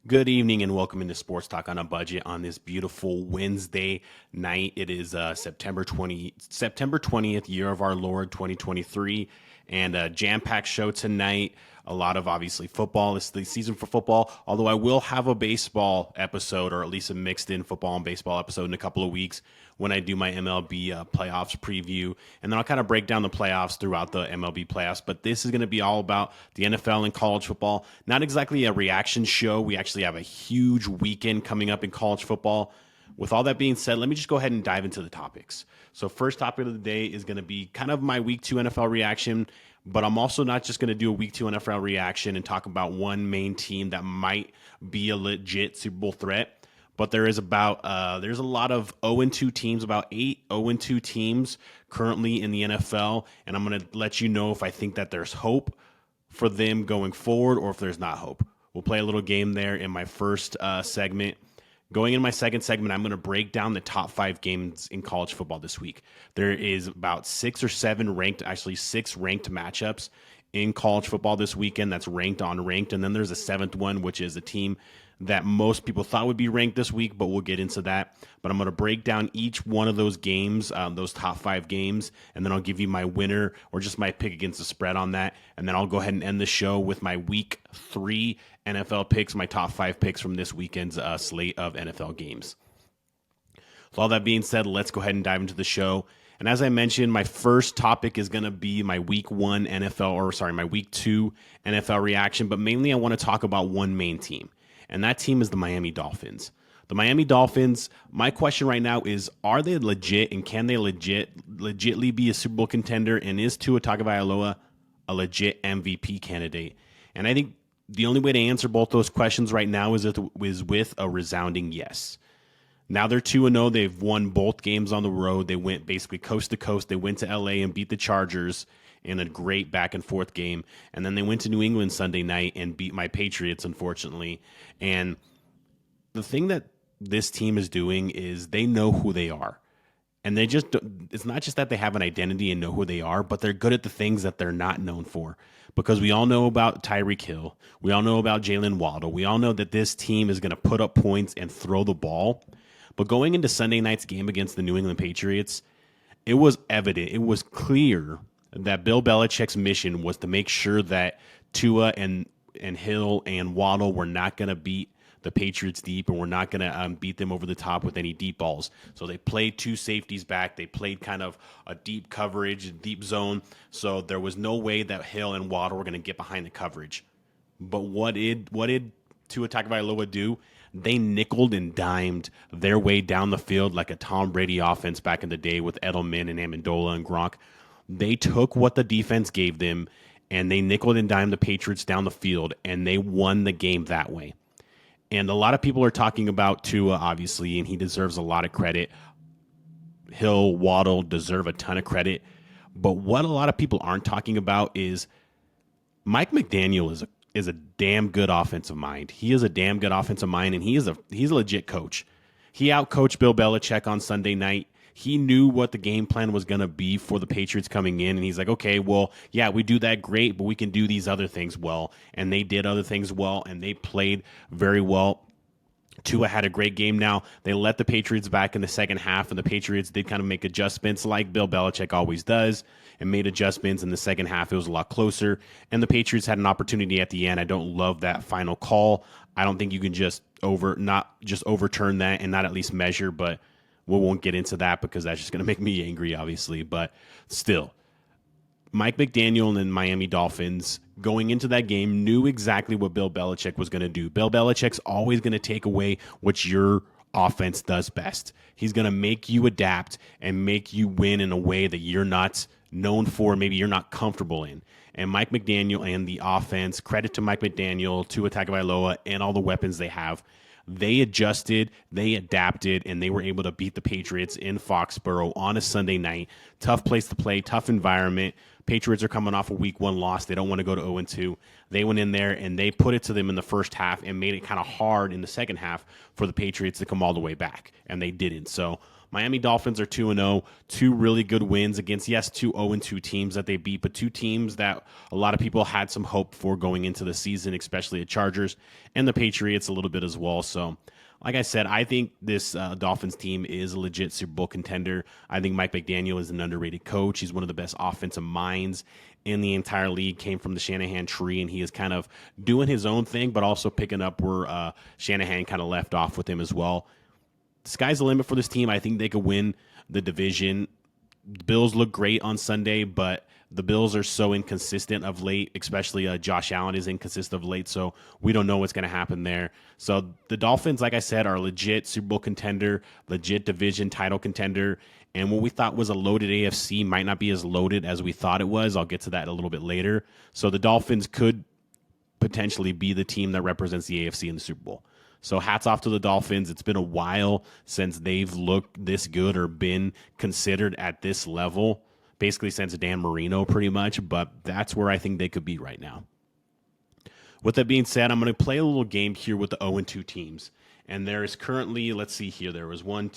Good evening and welcome into Sports Talk on a Budget on this beautiful Wednesday night. It is September 20th, year of our Lord 2023, and a jam-packed show tonight. A lot of obviously football. It's the season for football, although I will have a baseball episode, or at least a mixed in football and baseball episode in a couple of weeks when I do my MLB playoffs preview. And then I'll kind of break down the playoffs throughout the MLB playoffs. But this is going to be all about the NFL and college football. Not exactly a reaction show. We actually have a huge weekend coming up in college football. With all that being said, let me just go ahead and dive into the topics. So, first topic of the day is going to be kind of my week 2 NFL reaction, but I'm also not just going to do a week 2 NFL reaction and talk about one main team that might be a legit Super Bowl threat. But there's a lot of 0-2 teams, about 8 0-2 teams currently in the NFL, and I'm going to let you know if I think that there's hope for them going forward or if there's not hope. We'll play a little game there in my first segment. Going in my second segment, I'm going to break down the top 5 games in college football this week. There is about 6 ranked matchups in college football this weekend that's ranked on ranked. And then there's a 7th one, which is a team that most people thought would be ranked this week, but we'll get into that. But I'm going to break down each one of those games, those top 5 games, and then I'll give you my winner or just my pick against the spread on that. And then I'll go ahead and end the show with my week 3 NFL picks, my top 5 picks from this weekend's slate of NFL games. So all that being said, let's go ahead and dive into the show. And as I mentioned, my first topic is going to be my week 2 NFL reaction, but mainly I want to talk about one main team, and that team is the Miami Dolphins. The Miami Dolphins, my question right now is, are they legit, and can they legitly be a Super Bowl contender, and is Tua Tagovailoa a legit MVP candidate? And I think the only way to answer both those questions right now is with a resounding yes. Now they're 2-0. They've won both games on the road. They went basically coast to coast. They went to LA and beat the Chargers in a great back and forth game. And then they went to New England Sunday night and beat my Patriots, unfortunately. And the thing that this team is doing is they know who they are. And it's not just that they have an identity and know who they are, but they're good at the things that they're not known for. Because we all know about Tyreek Hill. We all know about Jalen Waddle. We all know that this team is going to put up points and throw the ball. But going into Sunday night's game against the New England Patriots, it was evident, it was clear that Bill Belichick's mission was to make sure that Tua and Hill and Waddle were not going to beat the Patriots deep, and we're not going to beat them over the top with any deep balls. So they played 2 safeties back. They played kind of a deep coverage, deep zone. So there was no way that Hill and Waddle were going to get behind the coverage. But what did Tua Tagovailoa do? They nickeled and dimed their way down the field like a Tom Brady offense back in the day with Edelman and Amendola and Gronk. They took what the defense gave them, and they nickeled and dimed the Patriots down the field, and they won the game that way. And a lot of people are talking about Tua, obviously, and he deserves a lot of credit. Hill, Waddle deserve a ton of credit. But what a lot of people aren't talking about is Mike McDaniel is a damn good offensive mind. He is a damn good offensive mind, and he's a legit coach. He outcoached Bill Belichick on Sunday night. He knew what the game plan was going to be for the Patriots coming in, and he's like, okay, well, yeah, we do that great, but we can do these other things well. And they did other things well, and they played very well. Tua had a great game. Now, they let the Patriots back in the second half, and the Patriots did kind of make adjustments like Bill Belichick always does, and made adjustments. In the second half, it was a lot closer, and the Patriots had an opportunity at the end. I don't love that final call. I don't think you can not just overturn that and not at least measure, but we won't get into that because that's just going to make me angry, obviously. But still, Mike McDaniel and the Miami Dolphins going into that game knew exactly what Bill Belichick was going to do. Bill Belichick's always going to take away what your offense does best. He's going to make you adapt and make you win in a way that you're not known for, maybe you're not comfortable in. And Mike McDaniel and the offense, credit to Mike McDaniel, Tua Tagovailoa, and all the weapons they have. They adjusted, they adapted, and they were able to beat the Patriots in Foxborough on a Sunday night. Tough place to play, tough environment. Patriots are coming off a week 1 loss. They don't want to go to 0-2. They went in there and they put it to them in the first half and made it kind of hard in the second half for the Patriots to come all the way back, and they didn't. So Miami Dolphins are 2-0, two really good wins against, yes, two 0-2 teams that they beat, but two teams that a lot of people had some hope for going into the season, especially the Chargers and the Patriots a little bit as well. So, like I said, I think this Dolphins team is a legit Super Bowl contender. I think Mike McDaniel is an underrated coach. He's one of the best offensive minds in the entire league, came from the Shanahan tree, and he is kind of doing his own thing, but also picking up where Shanahan kind of left off with him as well. The sky's the limit for this team. I think they could win the division. The Bills look great on Sunday, but the Bills are so inconsistent of late, especially Josh Allen is inconsistent of late, so we don't know what's going to happen there. So the Dolphins, like I said, are legit Super Bowl contender, legit division title contender, and what we thought was a loaded AFC might not be as loaded as we thought it was. I'll get to that a little bit later. So the Dolphins could potentially be the team that represents the AFC in the Super Bowl. So hats off to the Dolphins. It's been a while since they've looked this good or been considered at this level, basically since Dan Marino pretty much, but that's where I think they could be right now. With that being said, I'm going to play a little game here with the 0-2 teams. And there is currently, let's see here, there was 5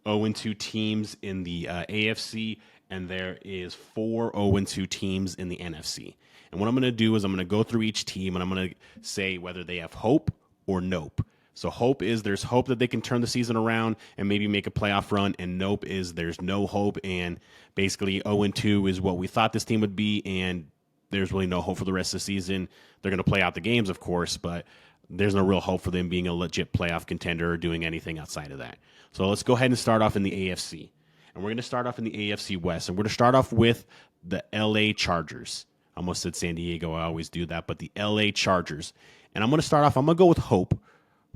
0-2 teams in the AFC, and there is 4 0-2 teams in the NFC. And what I'm going to do is I'm going to go through each team, and I'm going to say whether they have hope or nope. So hope is there's hope that they can turn the season around and maybe make a playoff run, and nope is there's no hope, and basically 0-2 is what we thought this team would be, and there's really no hope for the rest of the season. They're going to play out the games, of course, but there's no real hope for them being a legit playoff contender or doing anything outside of that. So let's go ahead and start off in the AFC. And we're going to start off in the AFC West, and we're going to start off with the LA Chargers. I almost said San Diego. I always do that, but the LA Chargers. And I'm going to start off, I'm going to go with hope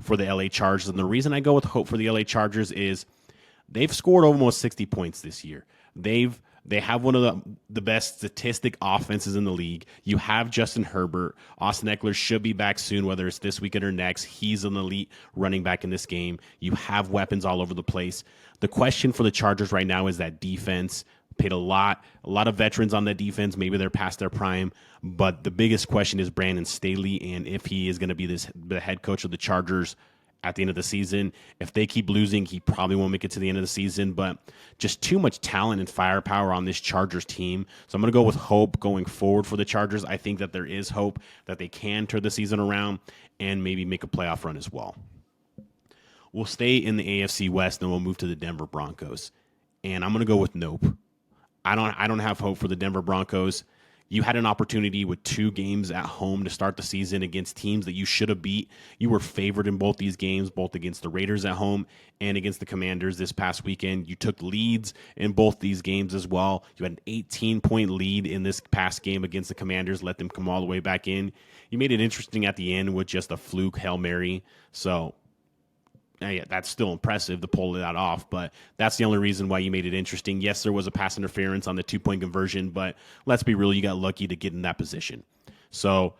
for the LA Chargers. And the reason I go with hope for the LA Chargers is they've scored almost 60 points this year. They have one of the best statistic offenses in the league. You have Justin Herbert. Austin Eckler should be back soon, whether it's this weekend or next. He's an elite running back in this game. You have weapons all over the place. The question for the Chargers right now is that defense. Paid a lot of veterans on that defense. Maybe they're past their prime, but the biggest question is Brandon Staley and if he is going to be the head coach of the Chargers at the end of the season. If they keep losing, he probably won't make it to the end of the season, but just too much talent and firepower on this Chargers team. So I'm going to go with hope going forward for the Chargers. I think that there is hope that they can turn the season around and maybe make a playoff run as well. We'll stay in the AFC West and we'll move to the Denver Broncos. And I'm going to go with nope. I don't have hope for the Denver Broncos. You had an opportunity with 2 games at home to start the season against teams that you should have beat. You were favored in both these games, both against the Raiders at home and against the Commanders this past weekend. You took leads in both these games as well. You had an 18-point lead in this past game against the Commanders, let them come all the way back in. You made it interesting at the end with just a fluke Hail Mary. So yeah, that's still impressive to pull that off, but that's the only reason why you made it interesting. Yes, there was a pass interference on the 2-point conversion, but let's be real, you got lucky to get in that position. So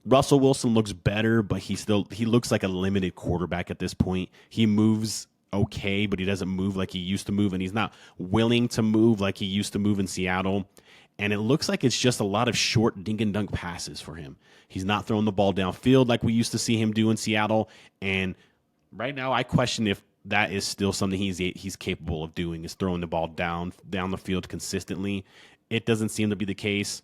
Russell Wilson looks better, but he looks like a limited quarterback at this point. He moves okay, but he doesn't move like he used to move, and he's not willing to move like he used to move in Seattle. And it looks like it's just a lot of short dink and dunk passes for him. He's not throwing the ball downfield like we used to see him do in Seattle, and right now, I question if that is still something he's capable of doing, is throwing the ball down the field consistently. It doesn't seem to be the case.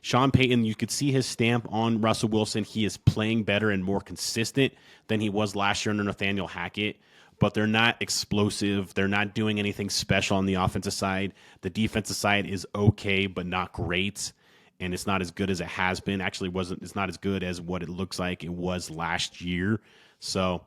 Sean Payton, you could see his stamp on Russell Wilson. He is playing better and more consistent than he was last year under Nathaniel Hackett, but they're not explosive. They're not doing anything special on the offensive side. The defensive side is okay, but not great, and it's not as good as it has been. Actually, it's not as good as what it looks like it was last year. So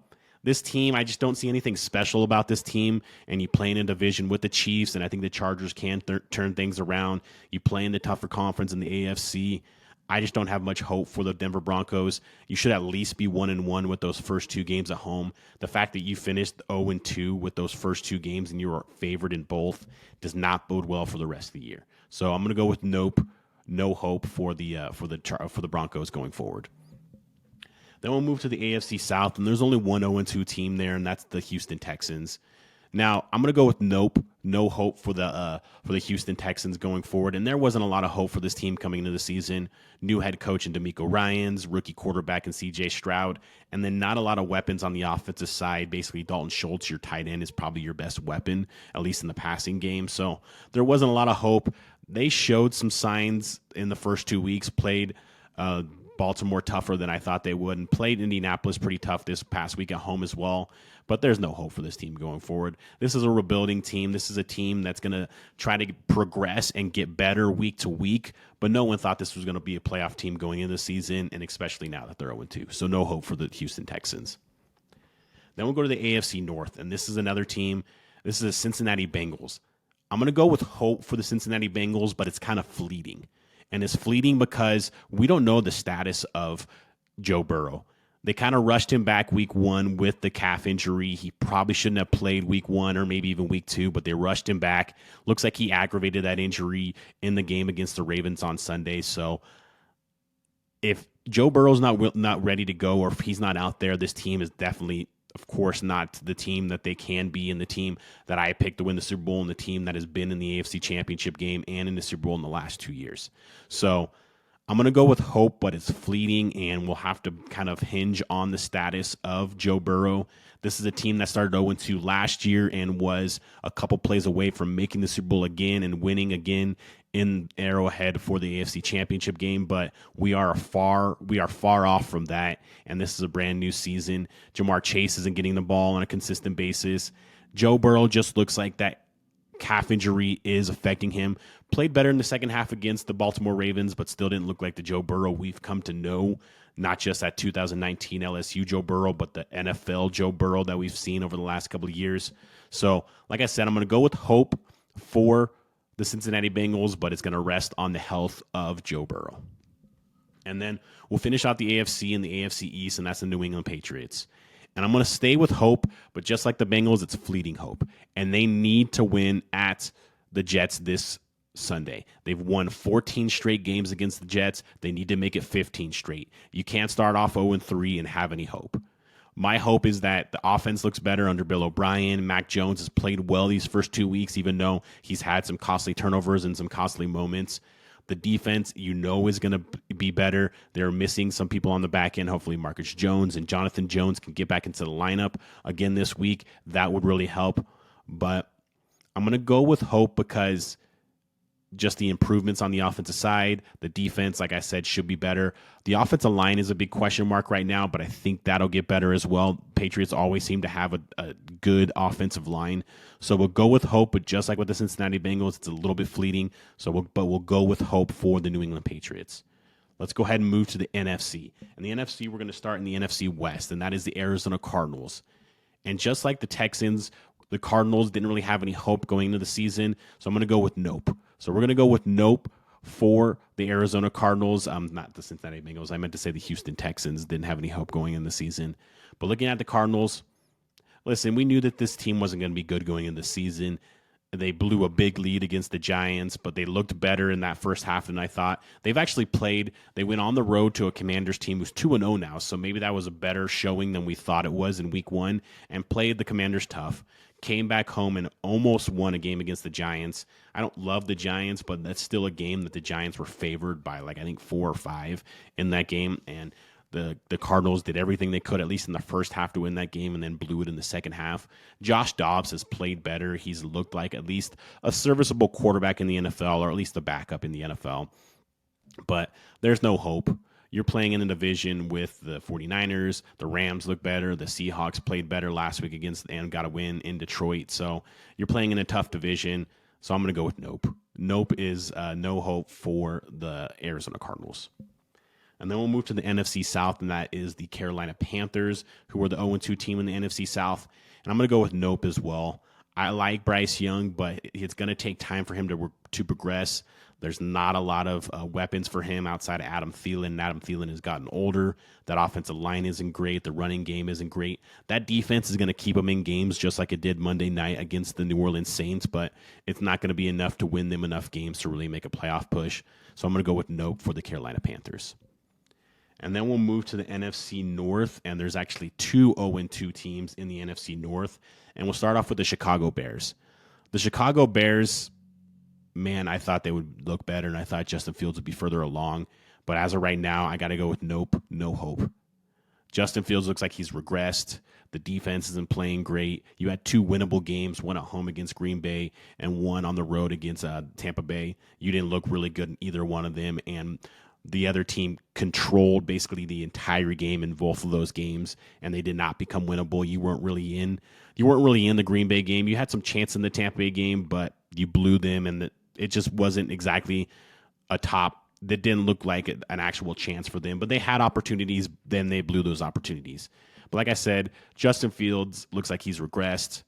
this team, I just don't see anything special about this team, and you play in a division with the Chiefs, and I think the Chargers can turn things around. You play in the tougher conference in the AFC. I just don't have much hope for the Denver Broncos. You should at least be 1-1 with those first 2 games at home. The fact that you finished 0-2 with those first 2 games and you were favored in both does not bode well for the rest of the year. So I'm going to go with nope, no hope for the Broncos going forward. Then we'll move to the AFC South, and there's only one 0-2 team there, and that's the Houston Texans. Now I'm gonna go with nope, no hope for the Houston Texans going forward. And there wasn't a lot of hope for this team coming into the season. New head coach in D'Amico Ryans, rookie quarterback in C.J. Stroud, and then not a lot of weapons on the offensive side. Basically, Dalton Schultz, your tight end, is probably your best weapon, at least in the passing game. So there wasn't a lot of hope. They showed some signs in the first 2 weeks. Played Baltimore tougher than I thought they would, and played Indianapolis pretty tough this past week at home as well. But there's no hope for this team going forward. This is a rebuilding team. This is a team that's going to try to progress and get better week to week. But no one thought this was going to be a playoff team going into the season, and especially now that they're 0-2. So no hope for the Houston Texans. Then we'll go to the AFC North, and this is another team. This is the Cincinnati Bengals. I'm going to go with hope for the Cincinnati Bengals, but it's kind of fleeting. And it's fleeting because we don't know the status of Joe Burrow. They kind of rushed him back week 1 with the calf injury. He probably shouldn't have played week 1 or maybe even week 2, but they rushed him back. Looks like he aggravated that injury in the game against the Ravens on Sunday. So if Joe Burrow's not ready to go, or if he's not out there, this team is definitely, of course, not the team that they can be, and the team that I picked to win the Super Bowl, and the team that has been in the AFC Championship game and in the Super Bowl in the last 2 years. So I'm going to go with hope, but it's fleeting, and we'll have to kind of hinge on the status of Joe Burrow. This is a team that started 0-2 last year and was a couple plays away from making the Super Bowl again and winning again in Arrowhead for the AFC Championship game, but we are far off from that, and this is a brand new season. Jamar Chase isn't getting the ball on a consistent basis. Joe Burrow just looks like that calf injury is affecting him. Played better in the second half against the Baltimore Ravens, but still didn't look like the Joe Burrow we've come to know, not just that 2019 LSU Joe Burrow, but the NFL Joe Burrow that we've seen over the last couple of years. So, like I said, I'm going to go with hope for the Cincinnati Bengals, but it's going to rest on the health of Joe Burrow. And then we'll finish out the AFC and the AFC East, and that's the New England Patriots. And I'm going to stay with hope, but just like the Bengals, it's fleeting hope. And they need to win at the Jets this Sunday. They've won 14 straight games against the Jets. They need to make it 15 straight. You can't start off 0-3 and have any hope. My hope is that the offense looks better under Bill O'Brien. Mac Jones has played well these first 2 weeks, even though he's had some costly turnovers and some costly moments. The defense, is going to be better. They're missing some people on the back end. Hopefully Marcus Jones and Jonathan Jones can get back into the lineup again this week. That would really help. But I'm going to go with hope because just the improvements on the offensive side, the defense, like I said, should be better. The offensive line is a big question mark right now, but I think that'll get better as well. Patriots always seem to have a good offensive line. So we'll go with hope, but just like with the Cincinnati Bengals, it's a little bit fleeting. But we'll go with hope for the New England Patriots. Let's go ahead and move to the NFC. And the NFC, we're going to start in the NFC West, and that is the Arizona Cardinals. And just like the Texans, the Cardinals didn't really have any hope going into the season, so I'm going to go with nope. So we're going to go with nope for the Arizona Cardinals. Not the Cincinnati Bengals. I meant to say the Houston Texans didn't have any hope going in the season. But looking at the Cardinals, listen, we knew that this team wasn't going to be good going in the season. They blew a big lead against the Giants, but they looked better in that first half than I thought. They've actually played. They went on the road to a Commanders team who's 2-0 now, so maybe that was a better showing than we thought it was in week 1, and played the Commanders tough. Came back home and almost won a game against the Giants. I don't love the Giants, but that's still a game that the Giants were favored by, I think 4 or 5 in that game, and the Cardinals did everything they could, at least in the first half, to win that game, and then blew it in the second half. Josh Dobbs has played better. He's looked like at least a serviceable quarterback in the NFL, or at least a backup in the NFL. But there's no hope. You're playing in a division with the 49ers. The Rams look better. The Seahawks played better last week against and got a win in Detroit. So you're playing in a tough division. So I'm going to go with nope. Nope is no hope for the Arizona Cardinals. And then we'll move to the NFC South, and that is the Carolina Panthers, who are the 0-2 team in the NFC South. And I'm going to go with nope as well. I like Bryce Young, but it's going to take time for him to progress. There's not a lot of weapons for him outside of Adam Thielen. Adam Thielen has gotten older. That offensive line isn't great. The running game isn't great. That defense is going to keep him in games just like it did Monday night against the New Orleans Saints, but it's not going to be enough to win them enough games to really make a playoff push. So I'm going to go with nope for the Carolina Panthers. And then we'll move to the NFC North, and there's actually two 0-2 teams in the NFC North. And we'll start off with the Chicago Bears. The Chicago Bears, man, I thought they would look better, and I thought Justin Fields would be further along. But as of right now, I got to go with nope, no hope. Justin Fields looks like he's regressed. The defense isn't playing great. You had two winnable games, one at home against Green Bay and one on the road against Tampa Bay. You didn't look really good in either one of them, and the other team controlled basically the entire game in both of those games, and they did not become winnable. You weren't really in the Green Bay game. You had some chance in the Tampa Bay game, but you blew them, and it just wasn't exactly a top. That didn't look like an actual chance for them, but they had opportunities. Then they blew those opportunities. But like I said, Justin Fields looks like he's regressed.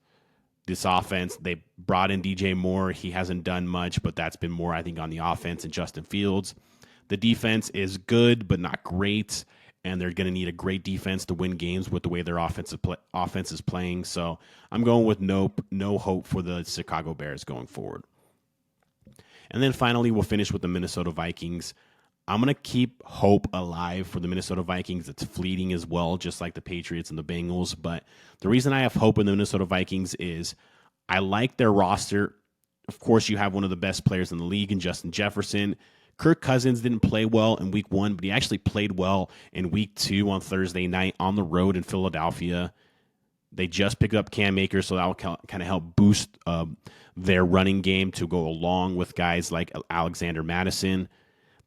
This offense, they brought in DJ Moore. He hasn't done much, but that's been more, I think, on the offense and Justin Fields. The defense is good, but not great, and they're going to need a great defense to win games with the way their offense is playing. So I'm going with nope, no hope for the Chicago Bears going forward. And then finally, we'll finish with the Minnesota Vikings. I'm going to keep hope alive for the Minnesota Vikings. It's fleeting as well, just like the Patriots and the Bengals. But the reason I have hope in the Minnesota Vikings is I like their roster. Of course, you have one of the best players in the league in Justin Jefferson. Kirk Cousins didn't play well in week 1, but he actually played well in week 2 on Thursday night on the road in Philadelphia. They just picked up Cam Akers, so that will kind of help boost their running game to go along with guys like Alexander Mattison.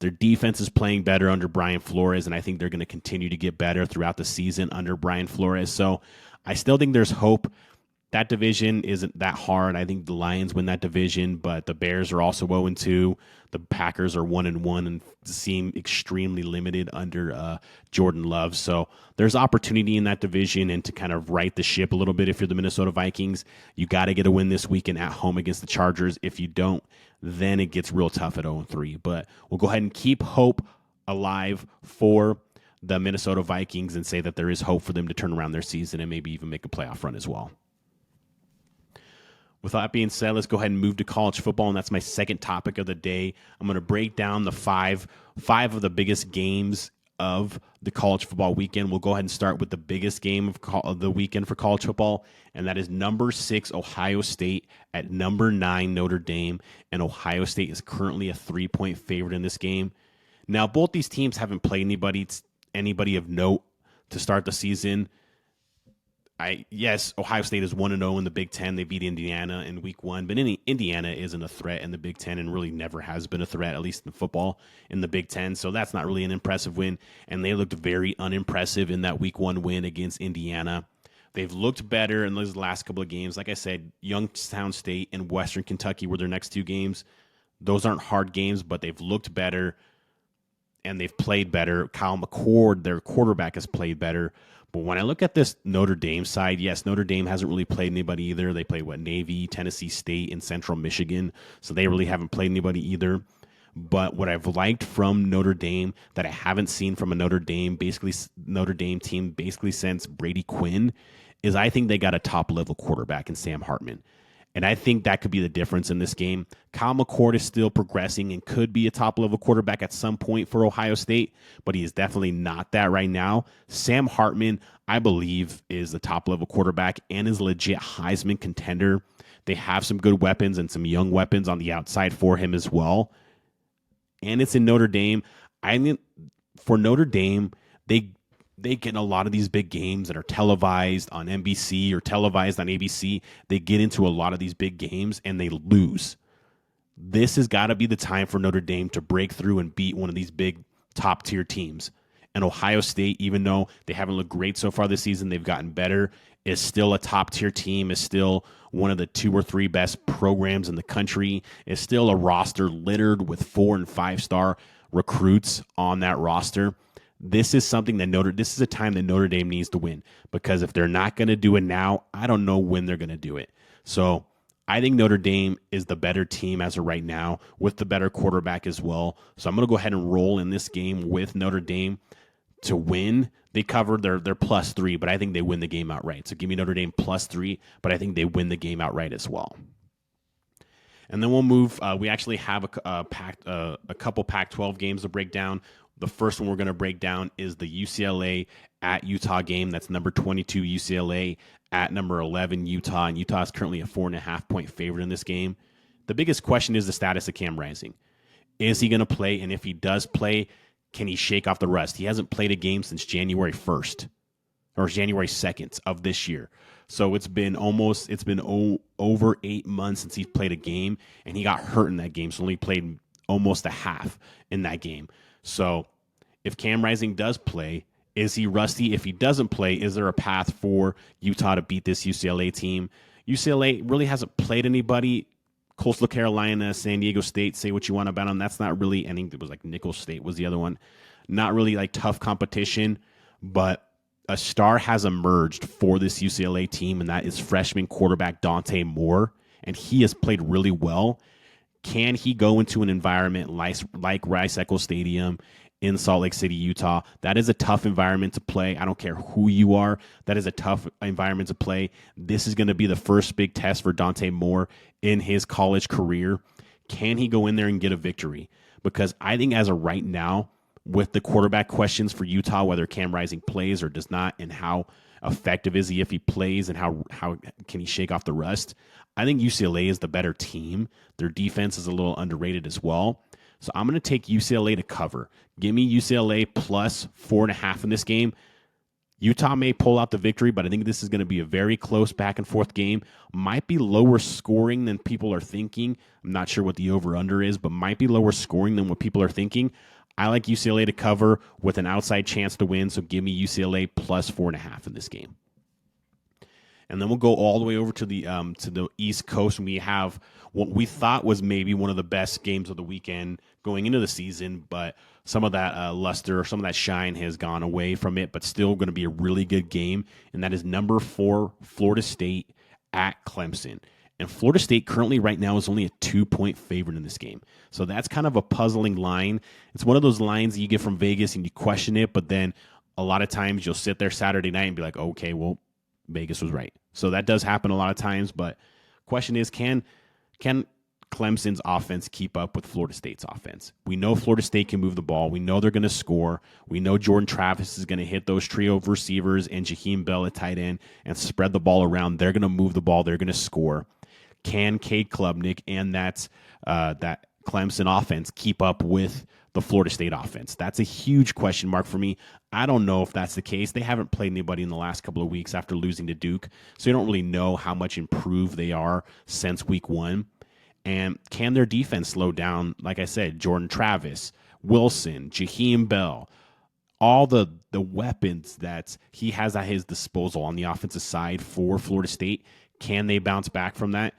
Their defense is playing better under Brian Flores, and I think they're going to continue to get better throughout the season under Brian Flores. So I still think there's hope. That division isn't that hard. I think the Lions win that division, but the Bears are also 0-2. The Packers are 1-1 and seem extremely limited under Jordan Love. So there's opportunity in that division, and to kind of right the ship a little bit if you're the Minnesota Vikings, you got to get a win this weekend at home against the Chargers. If you don't, then it gets real tough at 0-3. But we'll go ahead and keep hope alive for the Minnesota Vikings and say that there is hope for them to turn around their season and maybe even make a playoff run as well. With that being said, let's go ahead and move to college football, and that's my second topic of the day. I'm going to break down the five of the biggest games of the college football weekend. We'll go ahead and start with the biggest game of the weekend for college football, and that is number 6 Ohio State at number 9 Notre Dame, and Ohio State is currently a 3-point favorite in this game. Now, both these teams haven't played anybody of note to start the season. Yes, Ohio State is 1-0 in the Big Ten. They beat Indiana in week 1, but Indiana isn't a threat in the Big Ten and really never has been a threat, at least in football, in the Big Ten. So that's not really an impressive win, and they looked very unimpressive in that week 1 win against Indiana. They've looked better in those last couple of games. Like I said, Youngstown State and Western Kentucky were their next 2 games. Those aren't hard games, but they've looked better, and they've played better. Kyle McCord, their quarterback, has played better. But when I look at this Notre Dame side, yes, Notre Dame hasn't really played anybody either. They played, Navy, Tennessee State, and Central Michigan. So they really haven't played anybody either. But what I've liked from Notre Dame that I haven't seen from a Notre Dame team basically since Brady Quinn is I think they got a top-level quarterback in Sam Hartman. And I think that could be the difference in this game. Kyle McCord is still progressing and could be a top-level quarterback at some point for Ohio State, but he is definitely not that right now. Sam Hartman, I believe, is the top-level quarterback and is a legit Heisman contender. They have some good weapons and some young weapons on the outside for him as well. And it's in Notre Dame. I mean, for Notre Dame, they get in a lot of these big games that are televised on NBC or televised on ABC. They get into a lot of these big games and they lose. This has got to be the time for Notre Dame to break through and beat one of these big top-tier teams. And Ohio State, even though they haven't looked great so far this season, they've gotten better, is still a top-tier team, is still one of the 2 or 3 best programs in the country, is still a roster littered with 4- and 5-star recruits on that roster. This is something that this is a time that Notre Dame needs to win, because if they're not going to do it now, I don't know when they're going to do it. So I think Notre Dame is the better team as of right now with the better quarterback as well. So I'm going to go ahead and roll in this game with Notre Dame to win. They covered their +3, but I think they win the game outright. So give me Notre Dame +3, but I think they win the game outright as well. And then we'll move. We actually have a couple Pac-12 games to break down. The first one we're going to break down is the UCLA at Utah game. That's number 22 UCLA at number 11 Utah, and Utah is currently a 4.5-point favorite in this game. The biggest question is the status of Cam Rising. Is he going to play? And if he does play, can he shake off the rust? He hasn't played a game since January 1st or January 2nd of this year. So it's been over 8 months since he's played a game, and he got hurt in that game, so only played almost a half in that game. So if Cam Rising does play, is he rusty? If he doesn't play, is there a path for Utah to beat this UCLA team? UCLA really hasn't played anybody. Coastal Carolina, San Diego State, say what you want about them. That's not really, I think it was like Nicholls State was the other one. Not really like tough competition, but a star has emerged for this UCLA team, and that is freshman quarterback Dante Moore, and he has played really well. Can he go into an environment like Rice-Eccles Stadium in Salt Lake City, Utah? That is a tough environment to play. I don't care who you are. That is a tough environment to play. This is going to be the first big test for Dante Moore in his college career. Can he go in there and get a victory? Because I think as of right now, with the quarterback questions for Utah, whether Cam Rising plays or does not, and how effective is he if he plays, and how can he shake off the rust, I think UCLA is the better team. Their defense is a little underrated as well. So I'm going to take UCLA to cover. Give me UCLA plus 4.5 in this game. Utah may pull out the victory, but I think this is going to be a very close back and forth game. Might be lower scoring than people are thinking. I'm not sure what the over-under is, but might be lower scoring than what people are thinking. I like UCLA to cover with an outside chance to win, so give me UCLA plus 4.5 in this game. And then we'll go all the way over to the East Coast, and we have what we thought was maybe one of the best games of the weekend going into the season, but some of that luster, some of that shine has gone away from it, but still going to be a really good game, and that is number 4 Florida State at Clemson. And Florida State currently right now is only a 2-point favorite in this game. So that's kind of a puzzling line. It's one of those lines that you get from Vegas and you question it, but then a lot of times you'll sit there Saturday night and be like, okay, well, Vegas was right. So that does happen a lot of times, but question is, can Clemson's offense keep up with Florida State's offense? We know Florida State can move the ball. We know they're going to score. We know Jordan Travis is going to hit those trio of receivers and Jaheim Bell at tight end and spread the ball around. They're going to move the ball. They're going to score. Can Cade Klubnik and that Clemson offense keep up with the Florida State offense? That's a huge question mark for me. I don't know if that's the case. They haven't played anybody in the last couple of weeks after losing to Duke, so you don't really know how much improved they are since week 1. And can their defense slow down, like I said, Jordan Travis, Wilson, Jaheim Bell, all the weapons that he has at his disposal on the offensive side for Florida State? Can they bounce back from that?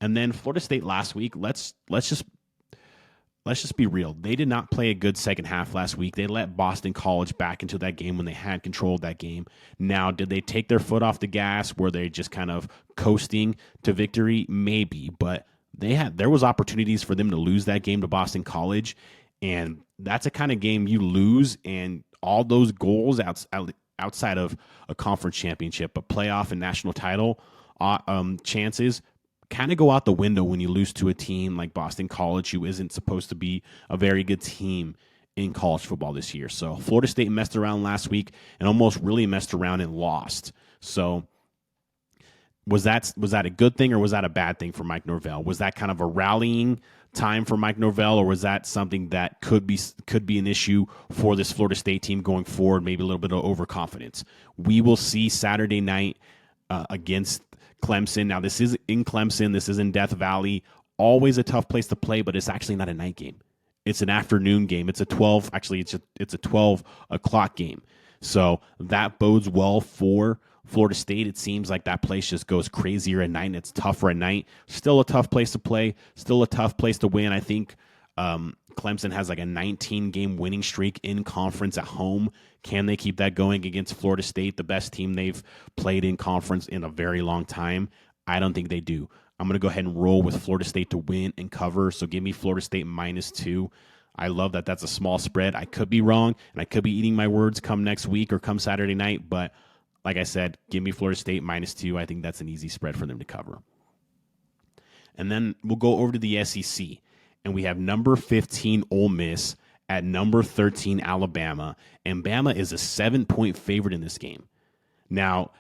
And then Florida State last week, let's just be real. They did not play a good second half last week. They let Boston College back into that game when they had control of that game. Now, did they take their foot off the gas? Were they just kind of coasting to victory? Maybe, but there was opportunities for them to lose that game to Boston College, and that's a kind of game you lose, and all those goals outside of a conference championship, a playoff and national title chances kind of go out the window when you lose to a team like Boston College, who isn't supposed to be a very good team in college football this year. So Florida State messed around last week and almost really messed around and lost. So was that a good thing or was that a bad thing for Mike Norvell? Was that kind of a rallying time for Mike Norvell, or was that something that could be an issue for this Florida State team going forward? Maybe a little bit of overconfidence. We will see Saturday night against Clemson. Now, this is in Clemson. This is in Death Valley. Always a tough place to play, but it's actually not a night game. It's an afternoon game. It's a 12 o'clock game. So that bodes well for Florida State. It seems like that place just goes crazier at night, and it's tougher at night. Still a tough place to play. Still a tough place to win. I think Clemson has like a 19-game winning streak in conference at home. Can they keep that going against Florida State, the best team they've played in conference in a very long time? I don't think they do. I'm going to go ahead and roll with Florida State to win and cover, so give me Florida State -2. I love that that's a small spread. I could be wrong, and I could be eating my words come next week or come Saturday night, but like I said, give me Florida State -2. I think that's an easy spread for them to cover. And then we'll go over to the SEC, and we have number 15 Ole Miss at number 13 Alabama, and Bama is a 7-point favorite in this game. Now,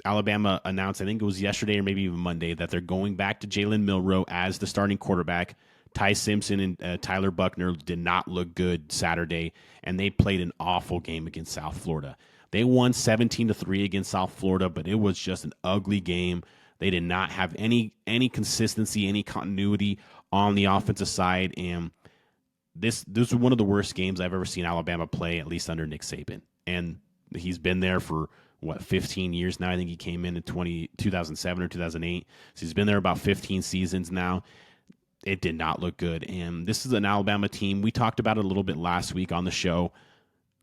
Alabama announced, I think it was yesterday or maybe even Monday, that they're going back to Jalen Milroe as the starting quarterback. Ty Simpson and Tyler Buckner did not look good Saturday, and they played an awful game against South Florida. They won 17-3 against South Florida, but it was just an ugly game. They did not have any consistency, any continuity on the offensive side, and this was one of the worst games I've ever seen Alabama play, at least under Nick Saban. And he's been there for, 15 years now? I think he came in 2007 or 2008. So he's been there about 15 seasons now. It did not look good. And this is an Alabama team. We talked about it a little bit last week on the show.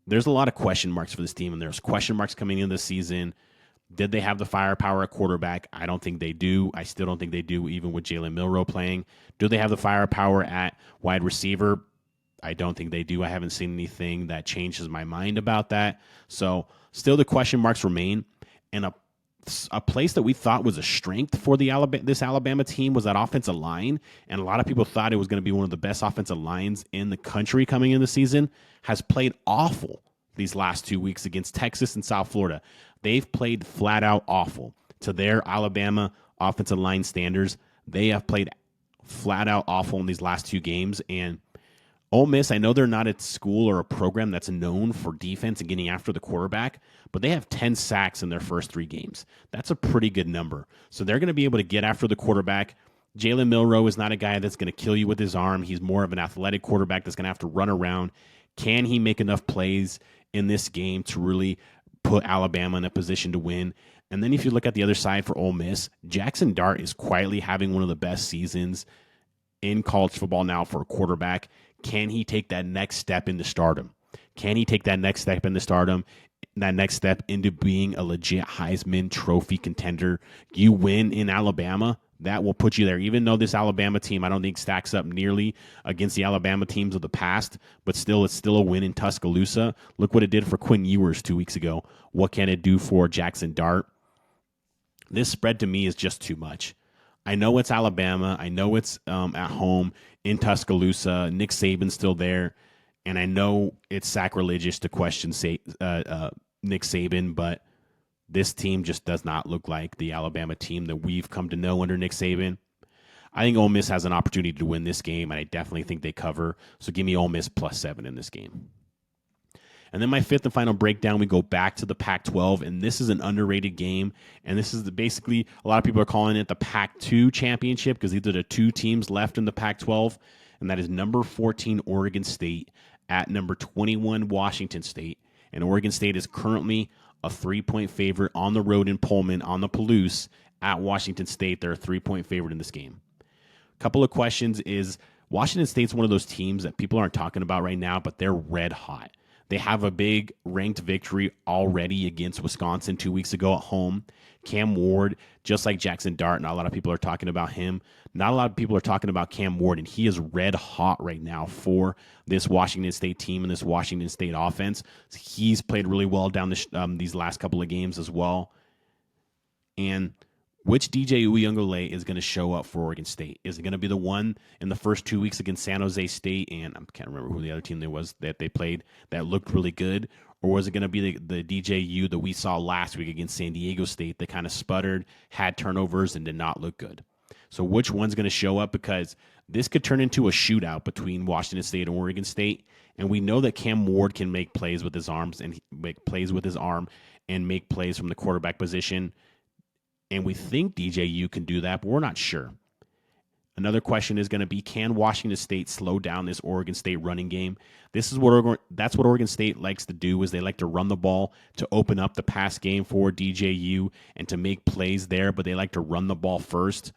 There's a lot of question marks for this team, and there's question marks coming into the season. Did they have the firepower at quarterback? I don't think they do. I still don't think they do, even with Jalen Milroe playing. Do they have the firepower at wide receiver? I don't think they do. I haven't seen anything that changes my mind about that. So still the question marks remain. And a place that we thought was a strength for this Alabama team was that offensive line. And a lot of people thought it was going to be one of the best offensive lines in the country coming in the season, has played awful these last 2 weeks against Texas and South Florida. They've played flat out awful to their Alabama offensive line standards. They have played flat out awful in these last 2 games. And Ole Miss, I know they're not at school or a program that's known for defense and getting after the quarterback, but they have 10 sacks in their first 3 games. That's a pretty good number. So they're going to be able to get after the quarterback. Jalen Milroe is not a guy that's going to kill you with his arm. He's more of an athletic quarterback that's going to have to run around. Can he make enough plays in this game to really put Alabama in a position to win? And then if you look at the other side for Ole Miss, Jackson Dart is quietly having one of the best seasons in college football now for a quarterback. Can he take that next step into stardom? Can he take that next step into stardom, that next step into being a legit Heisman Trophy contender? You win in Alabama, that will put you there. Even though this Alabama team, I don't think stacks up nearly against the Alabama teams of the past, but still, it's still a win in Tuscaloosa. Look what it did for Quinn Ewers 2 weeks ago. What can it do for Jackson Dart? This spread to me is just too much. I know it's Alabama. I know it's at home in Tuscaloosa. Nick Saban's still there. And I know it's sacrilegious to question Nick Saban, but this team just does not look like the Alabama team that we've come to know under Nick Saban. I think Ole Miss has an opportunity to win this game, and I definitely think they cover. So give me Ole Miss +7 in this game. And then my fifth and final breakdown, we go back to the Pac-12, and this is an underrated game. And this is basically, a lot of people are calling it the Pac-2 championship because these are the 2 teams left in the Pac-12, and that is number 14 Oregon State at number 21 Washington State. And Oregon State is currently a 3-point favorite on the road in Pullman on the Palouse at Washington State. They're a 3-point favorite in this game. A couple of questions is, Washington State's one of those teams that people aren't talking about right now, but they're red hot. They have a big ranked victory already against Wisconsin 2 weeks ago at home. Cam Ward, just like Jackson Dart, not a lot of people are talking about him. Not a lot of people are talking about Cam Ward, and he is red hot right now for this Washington State team and this Washington State offense. He's played really well down these last couple of games as well. And which DJ Uiagalelei is going to show up for Oregon State? Is it going to be the one in the first 2 weeks against San Jose State, and I can't remember who the other team there was that they played that looked really good, or was it going to be the DJU that we saw last week against San Diego State that kind of sputtered, had turnovers, and did not look good? So which one's going to show up? Because this could turn into a shootout between Washington State and Oregon State, and we know that Cam Ward can make plays with his arms and make plays with his arm and make plays from the quarterback position. And we think DJU can do that, but we're not sure. Another question is going to be, can Washington State slow down this Oregon State running game? That's what Oregon State likes to do, is they like to run the ball to open up the pass game for DJU and to make plays there, but they like to run the ball first.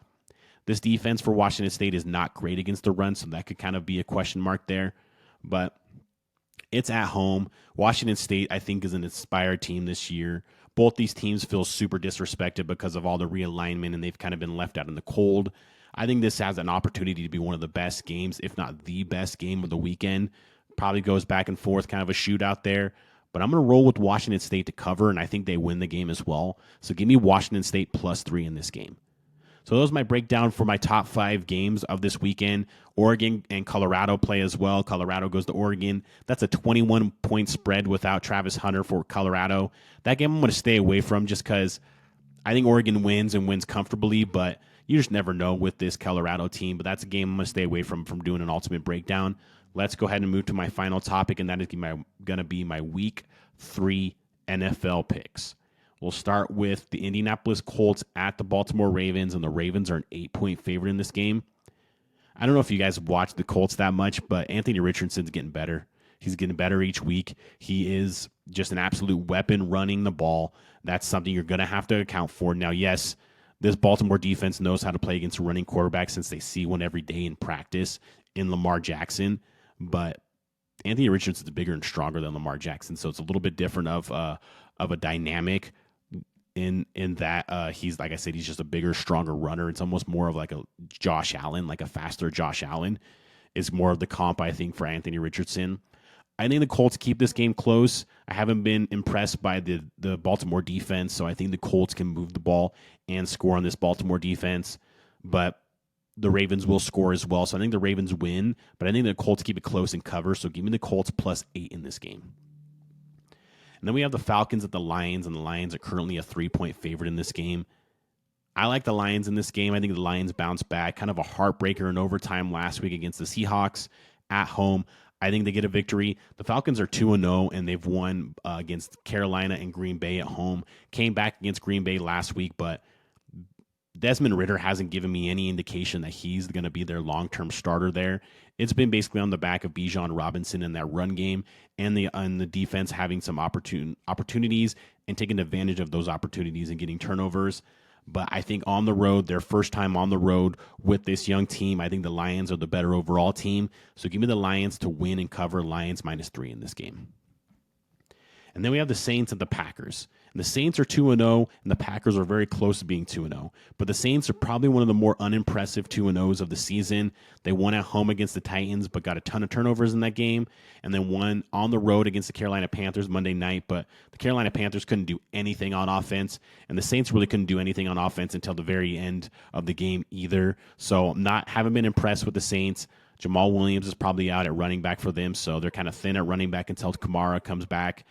This defense for Washington State is not great against the run, so that could kind of be a question mark there. But it's at home. Washington State, I think, is an inspired team this year. Both these teams feel super disrespected because of all the realignment, and they've kind of been left out in the cold. I think this has an opportunity to be one of the best games, if not the best game of the weekend. Probably goes back and forth, kind of a shootout there. But I'm going to roll with Washington State to cover, and I think they win the game as well. So give me Washington State +3 in this game. So those are my breakdown for my top 5 games of this weekend. Oregon and Colorado play as well. Colorado goes to Oregon. That's a 21-point spread without Travis Hunter for Colorado. That game I'm going to stay away from just because I think Oregon wins and wins comfortably, but you just never know with this Colorado team. But that's a game I'm going to stay away from doing an ultimate breakdown. Let's go ahead and move to my final topic, and that is going to be my Week 3 NFL picks. We'll start with the Indianapolis Colts at the Baltimore Ravens, and the Ravens are an 8-point favorite in this game. I don't know if you guys watch the Colts that much, but Anthony Richardson's getting better. He's getting better each week. He is just an absolute weapon running the ball. That's something you're going to have to account for. Now, yes, this Baltimore defense knows how to play against a running quarterback since they see one every day in practice in Lamar Jackson, but Anthony Richardson's bigger and stronger than Lamar Jackson, so it's a little bit different of a dynamic in that he's, like I said, he's just a bigger, stronger runner. It's almost more of like a Josh Allen, like a faster Josh Allen is more of the comp, I think, for Anthony Richardson. I think the Colts keep this game close. I haven't been impressed by the Baltimore defense, so I think the Colts can move the ball and score on this Baltimore defense, but the Ravens will score as well. So I think the Ravens win, but I think the Colts keep it close and cover, so give me the Colts +8 in this game. And then we have the Falcons at the Lions, and the Lions are currently a 3-point favorite in this game. I like the Lions in this game. I think the Lions bounce back. Kind of a heartbreaker in overtime last week against the Seahawks at home. I think they get a victory. The Falcons are 2-0, and they've won against Carolina and Green Bay at home. Came back against Green Bay last week, but Desmond Ridder hasn't given me any indication that he's going to be their long-term starter there. It's been basically on the back of Bijan Robinson in that run game and the defense having some opportunities and taking advantage of those opportunities and getting turnovers. But I think on the road, their first time on the road with this young team, I think the Lions are the better overall team. So give me the Lions to win and cover. Lions -3 in this game. And then we have the Saints and the Packers. And the Saints are 2-0, and the Packers are very close to being 2-0. But the Saints are probably one of the more unimpressive 2-0s of the season. They won at home against the Titans, but got a ton of turnovers in that game, and then won on the road against the Carolina Panthers Monday night. But the Carolina Panthers couldn't do anything on offense, and the Saints really couldn't do anything on offense until the very end of the game either. So haven't been impressed with the Saints. Jamal Williams is probably out at running back for them, so they're kind of thin at running back until Kamara comes back.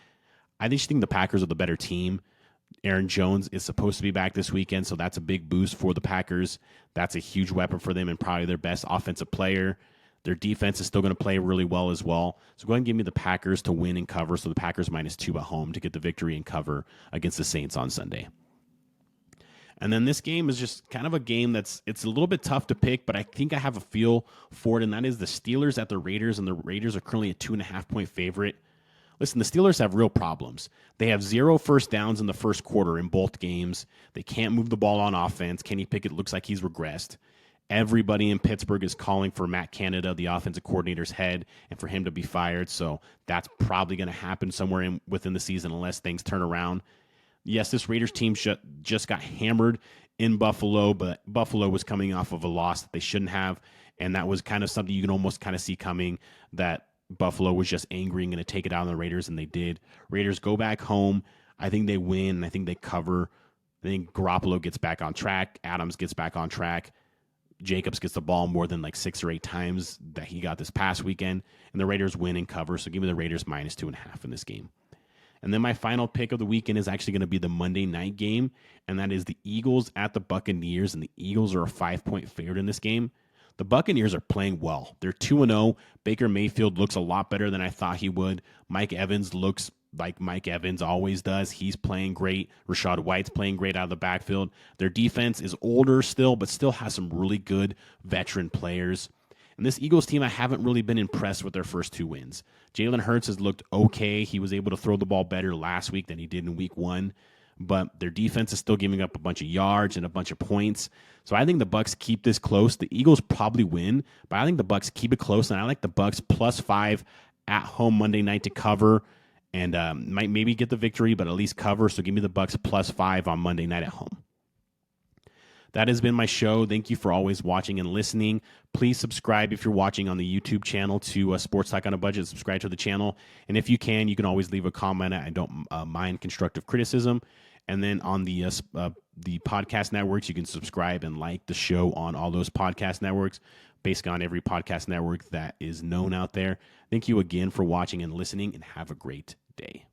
I just think the Packers are the better team. Aaron Jones is supposed to be back this weekend, so that's a big boost for the Packers. That's a huge weapon for them and probably their best offensive player. Their defense is still going to play really well as well. So go ahead and give me the Packers to win and cover, so the Packers -2 at home to get the victory and cover against the Saints on Sunday. And then this game is just kind of a game it's a little bit tough to pick, but I think I have a feel for it, and that is the Steelers at the Raiders, and the Raiders are currently a 2.5-point favorite. Listen, the Steelers have real problems. They have 0 first downs in the first quarter in both games. They can't move the ball on offense. Kenny Pickett looks like he's regressed. Everybody in Pittsburgh is calling for Matt Canada, the offensive coordinator's head, and for him to be fired. So that's probably going to happen somewhere within the season unless things turn around. Yes, this Raiders team just got hammered in Buffalo, but Buffalo was coming off of a loss that they shouldn't have, and that was kind of something you can almost kind of see coming, that Buffalo was just angry and going to take it out on the Raiders, and they did. Raiders go back home. I think they win, and I think they cover. I think Garoppolo gets back on track. Adams gets back on track. Jacobs gets the ball more than like 6 or 8 times that he got this past weekend, and the Raiders win and cover. So give me the Raiders -2.5 in this game. And then my final pick of the weekend is actually going to be the Monday night game, and that is the Eagles at the Buccaneers, and the Eagles are a 5-point favorite in this game. The Buccaneers are playing well. They're 2-0. Baker Mayfield looks a lot better than I thought he would. Mike Evans looks like Mike Evans always does. He's playing great. Rashad White's playing great out of the backfield. Their defense is older still, but still has some really good veteran players. And this Eagles team, I haven't really been impressed with their first 2 wins. Jalen Hurts has looked okay. He was able to throw the ball better last week than he did in week 1. But their defense is still giving up a bunch of yards and a bunch of points. So I think the Bucs keep this close. The Eagles probably win, but I think the Bucs keep it close, and I like the Bucs +5 at home Monday night to cover, and might maybe get the victory, but at least cover. So give me the Bucs +5 on Monday night at home. That has been my show. Thank you for always watching and listening. Please subscribe if you're watching on the YouTube channel to Sports Talk on a Budget. Subscribe to the channel. And if you can always leave a comment. I don't mind constructive criticism. And then on the the podcast networks. You can subscribe and like the show on all those podcast networks, basically on every podcast network that is known out there. Thank you again for watching and listening, and have a great day.